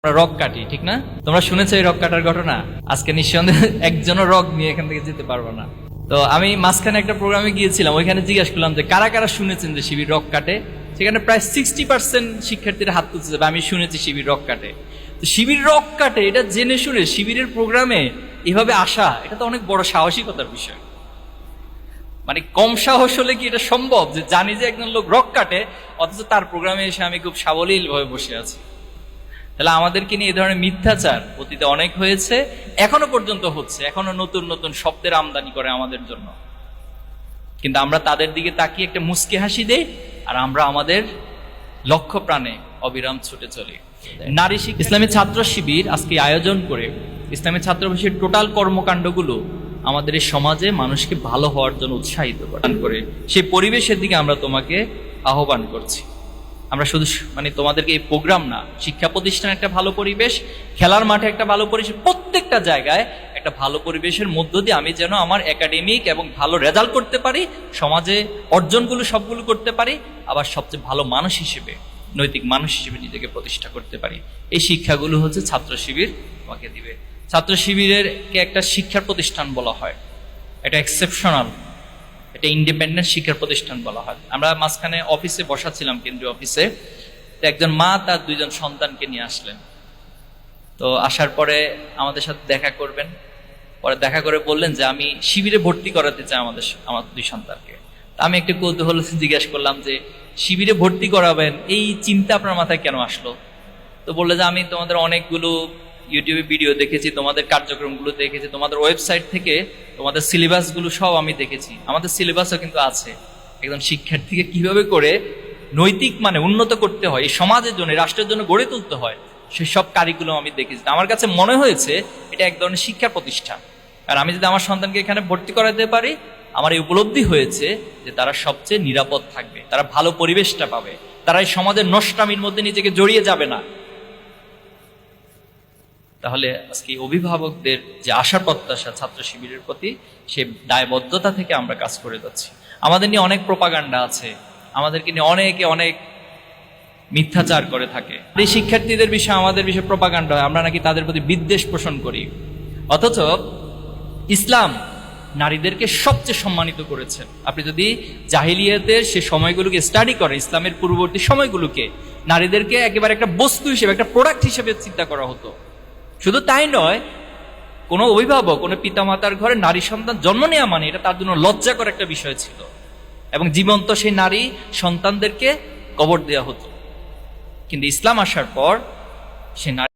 আমরা রক কাটি, ঠিক না? তোমরা শুনেছো এই রক কাটার ঘটনা? আজকে নিঃসন্দেহে একজনও রক নিয়ে এখান থেকে যেতে পারবো না। তো আমি মাঝখানে একটা প্রোগ্রামে গিয়েছিলাম, ওইখানে জিজ্ঞাসা করলাম যে কারা কারা শুনেছেন যে শিবির রক কাটে। সেখানে প্রায় 60% শিক্ষার্থীরা হাত তুলছে, আমি শুনেছি শিবির রক কাটে। তো শিবির রক কাটে এটা জেনে শুনে শিবিরের প্রোগ্রামে এভাবে আসা, এটা তো অনেক বড় সাহসিকতার বিষয়। মানে কম সাহস হলে কি এটা সম্ভব যে জানি যে একজন লোক রক কাটে, অথচ তার প্রোগ্রামে এসে আমি খুব সাবলীল ভাবে বসে আছি? তাহলে আমাদেরকে নিয়ে এই ধরনের মিথ্যাচার অতীতে অনেক হয়েছে, এখনো পর্যন্ত হচ্ছে, এখনো নতুন নতুন শব্দের আমদানি করে আমাদের জন্য। কিন্তু আমরা তাদের দিকে তাকিয়ে একটা মুচকি হাসি দেই, আর আমরা আমাদের লক্ষ্য প্রাণে অবিরাম ছুটে চলি। নারী শিক্ষা ইসলামী ছাত্র শিবির আজকে আয়োজন করে ইসলামী ছাত্রবাসীর টোটাল কর্মকাণ্ডগুলো আমাদের এই সমাজে মানুষকে ভালো হওয়ার জন্য উৎসাহিত প্রদান করে, সেই পরিবেশের দিকে আমরা তোমাকে আহ্বান করছি। আমরা শুধু তোমাদেরকে এই প্রোগ্রাম না, শিক্ষা প্রতিষ্ঠানে একটা ভালো পরিবেশ, খেলার মাঠে একটা ভালো পরিবেশ, প্রত্যেকটা জায়গায় একটা ভালো পরিবেশের মধ্য দিয়ে আমি যেন আমার একাডেমিক এবং ভালো রেজাল্ট করতে পারি, সমাজে অর্জনগুলো সবগুলো করতে পারি, আবার সবচেয়ে ভালো মানুষ হিসেবে, নৈতিক মানুষ হিসেবে নিজেকে প্রতিষ্ঠা করতে পারি। এই শিক্ষাগুলো হচ্ছে ছাত্র শিবির আমাকে দিবে। ছাত্র শিবিরেরকে একটা শিক্ষার প্রতিষ্ঠান বলা হয়, এটা এক্সেপশনাল, এটা ইন্ডিপেন্ডেন্ট শিক্ষার প্রতিষ্ঠান বলা হয়। আমরা মাঝখানে অফিসে বসাছিলাম, কেন্দ্রীয় অফিসে, তো একজন মা তার 2জন সন্তানকে নিয়ে আসলেন। তো আসার পরে আমাদের সাথে দেখা করবেন, পরে দেখা করে বললেন যে আমি শিবিরে ভর্তি করাতে চাই আমার 2 সন্তানকে। তা আমি একটু কৌতূহল জিজ্ঞাসা করলাম যে শিবিরে ভর্তি করাবেন, এই চিন্তা আপনার মাথায় কেন আসলো? তো বললে যে আমি তোমাদের অনেকগুলো ইউটিউবে ভিডিও দেখেছি, তোমাদের কার্যক্রমগুলো দেখেছি, তোমাদের ওয়েবসাইট থেকে তোমাদের সিলেবাসগুলো সব আমি দেখেছি। আমাদের সিলেবাসও কিন্তু আছে একজন শিক্ষার্থীকে কিভাবে করে নৈতিক উন্নত করতে হয়, এই সমাজের জন্য, রাষ্ট্রের জন্য গড়ে তুলতে হয়, সেসব কারিকুলাম আমি দেখেছি। আমার কাছে মনে হয়েছে এটা এক ধরনের শিক্ষা প্রতিষ্ঠান। আর আমি যদি আমার সন্তানকে এখানে ভর্তি করাতে পারি, আমার এই উপলব্ধি হয়েছে যে তারা সবচেয়ে নিরাপদ থাকবে, তারা ভালো পরিবেশটা পাবে, তারা এই সমাজের নষ্টামির মধ্যে নিজেকে জড়িয়ে যাবে না। তাহলে আজকে অভিভাবকদের যে আশা প্রত্যাশা ছাত্র শিবিরের প্রতি, সে দায়বদ্ধতা থেকে আমরা কাজ করে যাচ্ছি। আমাদের নিয়ে অনেক প্রোপাগান্ডা আছে, আমাদেরকে নিয়ে অনেকে অনেক মিথ্যাচার করে থাকে। এই শিক্ষার্থীদের বিষয়ে আমাদের বিষয়ে প্রোপাগান্ডা হয়, আমরা নাকি তাদের প্রতি বিদ্বেষ পোষণ করি। অথচ ইসলাম নারীদেরকে সবচেয়ে সম্মানিত করেছে। আপনি যদি জাহিলিয়াতের সে সময়গুলোকে স্টাডি করেন, ইসলামের পূর্ববর্তী সময়গুলোকে, নারীদেরকে একেবারে একটা বস্তু হিসেবে, একটা প্রোডাক্ট হিসেবে চিন্তা করা হতো। শুধু তাই নয়, কোনো অভিভাবক, কোনো পিতামাতার ঘরে নারী সন্তান জন্ম নেওয়া মানে এটা তার জন্য লজ্জাকর একটা বিষয় ছিল, এবং জীবন্ত সেই নারী সন্তানদেরকে কবর দেওয়া হতো। কিন্তু ইসলাম আসার পর সে নারী